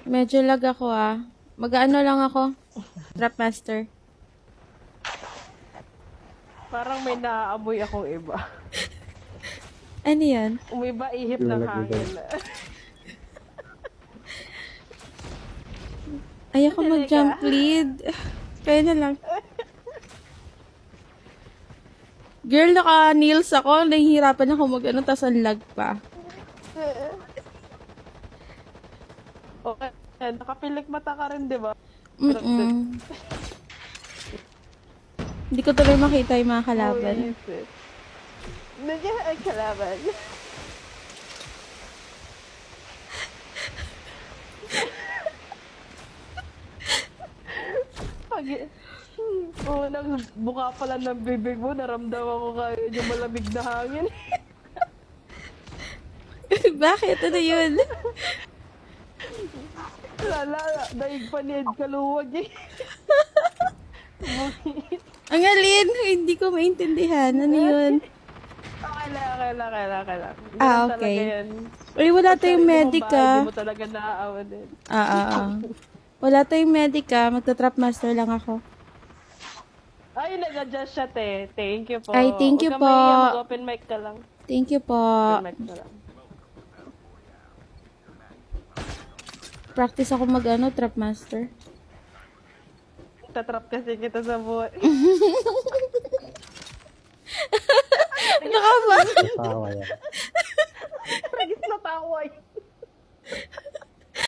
Medyo lag ako Mag-ano lang ako. Trap master. Parang may naaamoy akong iba. Ano yan? Umiba ihip ng hangin. Ayoko mag-jump lead. Kaya na lang. Girl, naka-nails ako. Nahihirapan ako mag-ano, tas ang lag pa. Okay. Nakapilik mata ka rin, di ba? Hindi ko tuloy makita yung mga kalaban. Nandiyan ang kalaban. Nang buka pala ng bibig mo, naramdaman ko kayo yung malamig na hangin. Bakit? Ano yun? Lala, daig pa ni Ed Kaluwag eh. Ang alin? Hindi ko maintindihan. Ano yun? Okay lang. Okay. Uy, wala tayong medic Hindi mo talaga naaawa din. Wala tayong medic Magta-trap master lang ako. Ay, nag-adjust siya, te. Thank you po. Ay, thank you Huwag po. ka mahiya, mag-open mic ka lang. Thank you po. Open mic ka lang. Practice ako mag-ano, trap master. Tatrap kasi kita sa buhay. Ano ka ba? Tawa yan. Nagis na tawa eh.